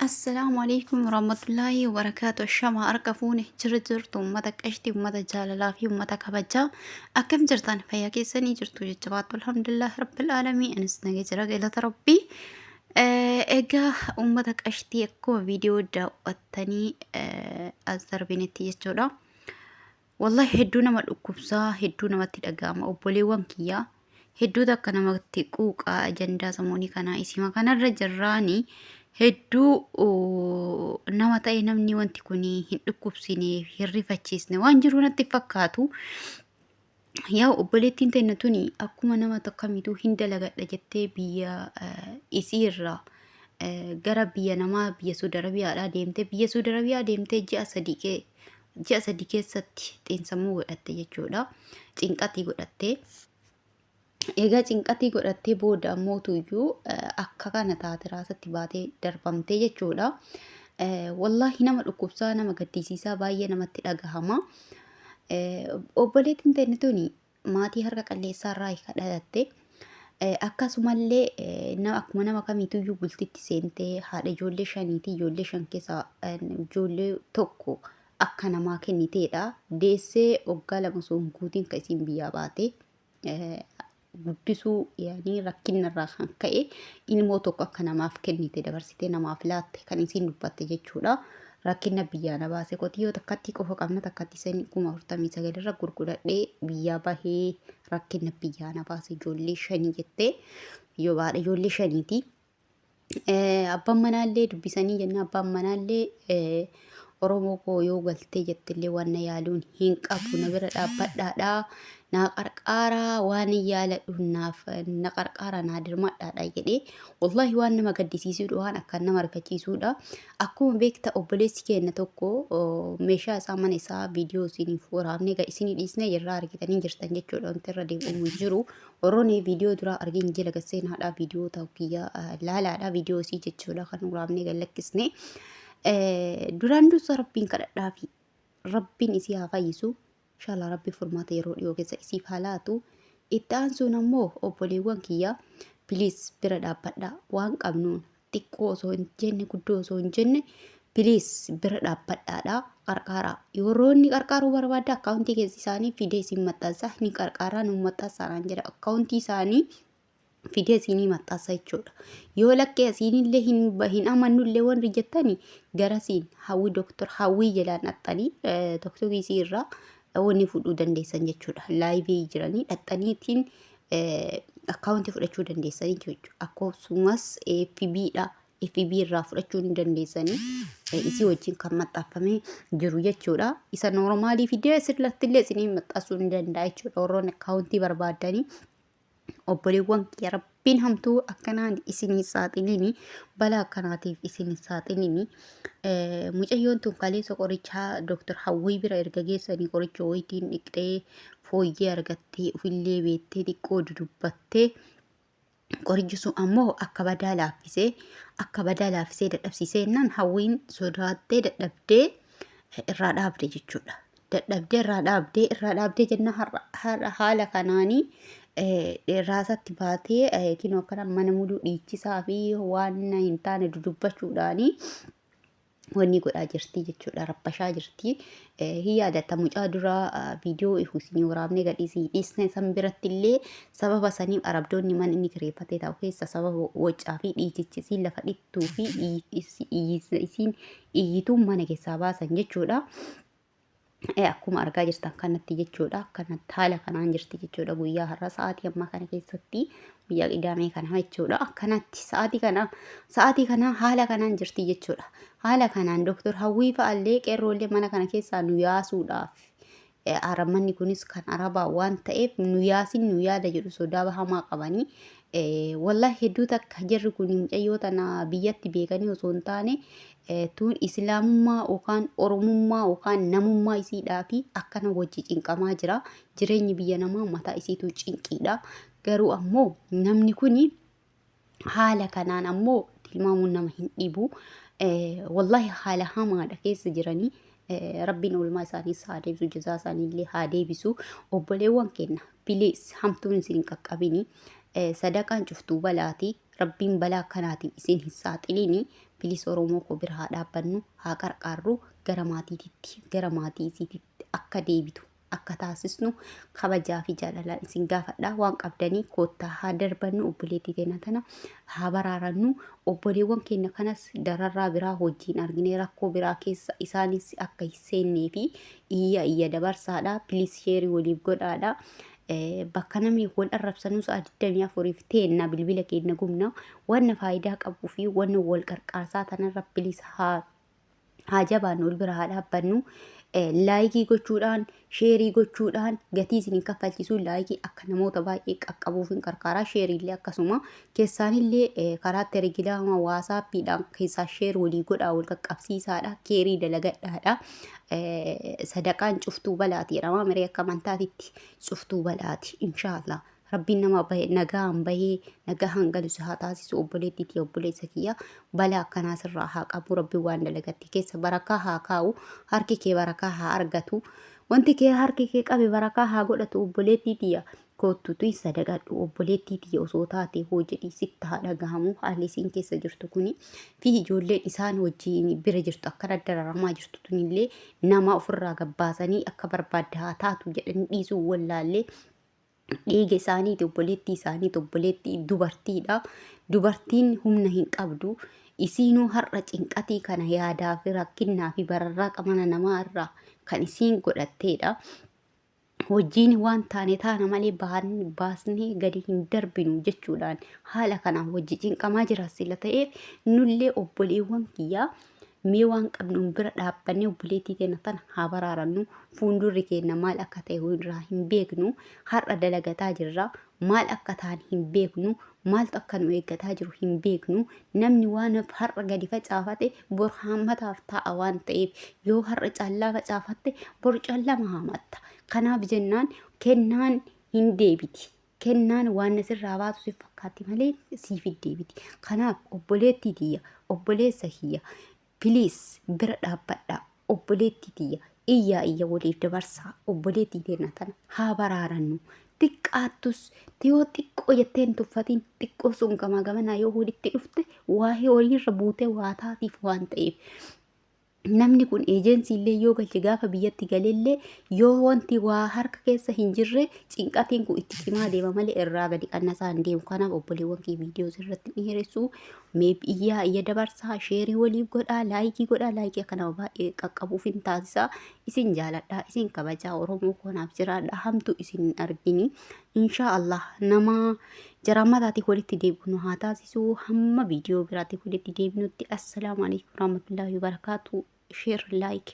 السلام عليكم ورحمة الله وبركاته. الشمع أركفوني جرجرت ومتك أشتي ومتك جاللا في ومتك كبجا أكم جرتان فيا كيسني جرتو جتبات الحمد لله رب العالمين أنسنا جرا إلى ربي. إجا ومتك أشتي أكو فيديو دا واتني أزر بنتي جتورا والله هدونا ما الأكوبسا هدونا ما تلقام أو بولي وانكيا هدو دا كنا ما تقوق أجندا سموني كنا اسمه كنا رجراني hedduu nama ta'e namni wanti kun hin dhukkubsine hin rifachiisne waan jiru natti fakkaatu. Yaa obboleettiin teenya tuni akkuma nama tokkamituu hin dalagadha jettee biyya isiirraa gara biyya namaa biyya Saudi Arabiyaadhaa deemtee biyya Saudi Arabiyaa deemtee ji'a sadii keessatti xiinsammuu godhatte jechuudha. Cinqatii godhattee. Egaa cinqatii godhattee booda mootuyyuu akka kana taate raasatti baatee darbamtee jechuudha. Wallahi nama dhukkubsaa nama gaddisiisaa baay'ee namatti dhagahama. Obboleettiin teenya tuni maatii harka qalleessaarraa kadhatatte. Akkasumallee akkuma nama kamiituyyuu bultitti seentee haadha ijoollee shaniiti. Ijoollee shan keessaa ijoollee tokko akka namaa kenniteedha. Deessee waggaa lama osoo hin guutiin kan isiin biyyaa baate. Guddisuu yaanii rakkinarraa kan ka'e ilmoo tokko akka namaaf kennite dabarsitee namaaf laatte kan isiin dubbatte jechuudha. Rakkina biyyaa na baase qotiyyoo takkatti qofa qabna takkatti sanii 49 irra gurguradhee biyyaa bahee rakkina biyyaa na baase ijoollee shanii jettee yoo baadha ijoollee shaniiti. Abbaan manaallee dubbisanii jenna abbaan manaallee Oromoo koo yoo galtee jettillee waan na yaaluun hin qabu na bira dhaabbadhaadhaa. Na qarqaaraa waan yaaladhunaaf na qarqaaraa na dirmadhaadha jedhee wallahi waan nama gaddisiisuudha waan akka nama argachiisuudha. Akkuma beekta obboleessi keenya tokko meeshaa isaa mana isaa viidiyoo isiniif waraabnee isinii dhiisnee jirraa argitanii jirtan jechuudha. Wanti irra deebi'uun jiru Oromoo viidiyoo duraa argin jila gasseenaadhaa viidiyoo ta'u kiyya laalaadhaa viidiyoo isii jechuudha kan waraabnee gallakkisne. Duraan dursa rabbiin kadhadhaa fi rabbiin isii haa fayyisu. Inshallah rabbi furmaata yeroo dhiyoo keessa isiif haalaatu itti aansuun ammoo obboleewwan kiyya please bira dhaabbadhaa waan qabnuun xiqqoo osoo hin jenne guddoo osoo hin jenne please bira dhaabbadhaadhaa qarqaaraa yeroo inni qarqaaruu barbaada akkaawuntii keessi isaanii fidee isin maxxansa ni qarqaaraa nu maxxansaaraan jedha akkaawuntii isaanii fidee isinii maxxansa jechuudha. Yoo lakkee isinillee hin amannullee warri jettani garasiin hawwii doktor hawwii jedhaan dhaxxanii doktorii irraa wanni fudhuu dandeessan jechuudha. Laayivii jiranii dhaxxaniitiin akkaawuntii fudhachuu dandeessanii jechuudha. Akkasumas FB'dha. FB irraa fudhachuu ni dandeessanii isii wajjin kan maxxanfamee jiru jechuudha. Isa noormaalii fidee sirrattillee isinii maxxansuu ni danda'a jechuudha. Warroonni akkaawuntii barbaadanii obboleewwan kiyya rabbiin hamtuu akkanaan isinii saaxilini balaa akkanaatiif isinii saaxilini. Mucayyoon tun kaleessa qorichaa Dr. Hawwii bira erga geessanii qoricha wayitiin dhiqxee fooyyee argattee ofillee beettee xiqqoo dudubbattee qorichi sun ammoo akka badaa laaffisee dadhabsiisee naan Hawwiin sodaattee dadhabdee irraa dhaabde jechuudha. Dadhabdee irraa dhaabdee jenna haala kanaanii raasatti baatee kinoo akkana mana muduu dhiichisaa fi waan hin taane dudubbachuudhaanii wanni godhaa jirti jechuudha. Rabbashaa jirti. Hin yaadatta mucaa duraa viidiyoo isinii waraabnee gadhiisii dhiisne san birattillee sababa saniif arabdoonni mana inni kireeffatee ta'u keessa sababa wacaa fi dhiichichisiin lafa dhittuu fi isiin iyyituun mana keessaa baasan jechuudha. Akkuma argaa jirtan kanatti jechuudha. Akkanatti haala kanaan jirti jechuudha. Guyyaa har'a sa'aatii ammaa kana keessatti guyyaa qidaamee kana jechuudha. Akkanatti sa'aatii kana haala kanaan jirti jechuudha. Haala kanaan Dr. Hawwii fa'aallee qeerroollee mana kana keessaa nu yaasuudhaaf aramanni kunis kan arabaa waan ta'eef nu yaasin nu yaada jedhu sodaa bahamaa qabanii. Wallahi hedduu takka jirri kun mucayyoo tana biyyatti beekanii osoo hin taane tun islaamummaa yookaan oromummaa yookaan namummaa isiidhaa fi akkana wajji cinqamaa jira. Jireenyi biyya namaa mataa isiitu cinqiidha. Garuu ammoo namni kun haala kanaan ammoo tilmaamuun nama hin dhibu. Wallahi haala hamaadha keessa jiranii. Rabbiin oolmaa isaaniis haa deebisu jazaa isaaniillee haa deebisu. Obboleewwan keenya bilees hamtuun isin hin qaqqabini. Sadaqaan cuftuu balaati. Rabbiin balaa akkanaatiin isin hin saaxilini. bilis Oromoo koo bira haa dhaabbannu, haa qarqaarru, gara maatiititti, gara maatii isiititti akka deebitu akka taasisnu kabajaa fi jaalalaan isin gaafadha. Waan qabdanii koottaa haa darbannu, obboleettii teenya tana haa baraarannu. Obboleewwan keenya kanas dararraa biraa hojiin argine rakkoo biraa keessa isaanis akka hin seennee fi iyya dabarsaadha. Bilis sheerii waliif godhaadha. Bakka namni wal arrabsanuu sa'a 24f teenna bilbila keenya gumna wanna faayidaa qabuu fi wanna wal qarqaarsaa tanarra bilis haa jabaannu, wal bira haa dhaabbannu. Laayikii gochuudhaan, sheerii gochuudhaan gatii isin kaffalchiisuu laayikii akka namoota baay'ee qaqqabuuf hin qarqaaraa. Sheeriillee akkasuma keessaanillee karaa telegiraama waasaappiidhaan keessaa sheer walii godhaa, wal qaqqabsiisaadha, keerii dalagadhaadha. Sadaqaan cuftuu balaati jedhama miree akka amantaatitti cuftuu balaati inshaallah. Rabbiin nama nagaan bahee nagaan galu haa taasisu. Obboleettii obboleessa kiyya balaa akkanaa sirraa haa qabu. Rabbiin waan dalagatti keessa barakaa haa kaa'u, harki kee barakaa haa argatu, wanti kee harki kee qabe barakaa haa godhatu. Obboleettii tiyya koottutu sadaqadhu. Obboleettii tiyya osoo taate hojii sitti haa dhagahamu. Haalli isiin keessa jirtu kuni fi ijoolleen isaan wajjin bira jirtu akka dararamaa jirtu tunillee nama ofirraa gabbaasanii akka barbaadde haa taatu jedhanii dhiisuu wallaallee. Dhiiga isaaniiti obboleettii isaaniiti obboleettii dubartiidha. Dubartiin humna hin qabdu. Isiinuu har'a cinqatii kana yaadaa fi rakkinnaa fi bararraa mana namaa irraa kan isiin godhatteedha. Hojiin waan taane taana malee baasnee gadi hin darbinu jechuudhaan haala kanaan hojii cinqamaa jira sila ta'eef nullee obboleewwan kiyyaa mee waan qabnuun bira dhaabbannee obboleettii teenya tana haa baraarannu. Fuuldurri keenya maal akka ta'e irraa hin beeknu. Har'a dalagataa jirra, maal akka ta'an hin beeknu, maaltu akka nu eeggataa jiru hin beeknu. Namni waan har'a gadi facaafate bor hammataaf ta'a waan ta'eef yoo har'a callaa facaafatte bor callama hamatta. Kanaaf jennaan kennaan hin deebiti. Kennaan waan sirraa baatu si fakkaatti malee siif hin deebiti. Kanaaf obboleettii tiyya obboleessa kiyya Bilis bira dhaabbadha. Obboleettii tiyya iyya waliif dabarsaa. Obboleettii teenya tana haa baraarannu. Xiqqaattus yoo xiqqoo jetteen tuffatiin xiqqoo sun gamaa gamanaa yoo walitti dhufte waa'ee waliirra buutee waa taatiif waan ta'eef namni kun ejensiillee yoo galche gaafa biyyatti galellee yoo wanti waa harka keessa hin jirre cinqatiin kun itti cimaa deema malee irraa gadi qannasaa hin deemu. Kanaaf obboleewwan kee viidiyoo irratti dhiyeessu meeb iyya dabarsaa, sheerii waliif godhaa, laayikii godhaa. Laayikii akka nama baay'ee qaqqabuuf hin taasisaa. Isin jaaladhaa, isin kabajaa. Oromoo konaaf jiraadha, hamtu isin argini. Inshaallah nama jarammataatiif walitti deebinu haa taasisu. Hamma viidiyoo biraatiif walitti deebinutti assalaamu alaikum warahmatullahi wabarakatuh. Share, like.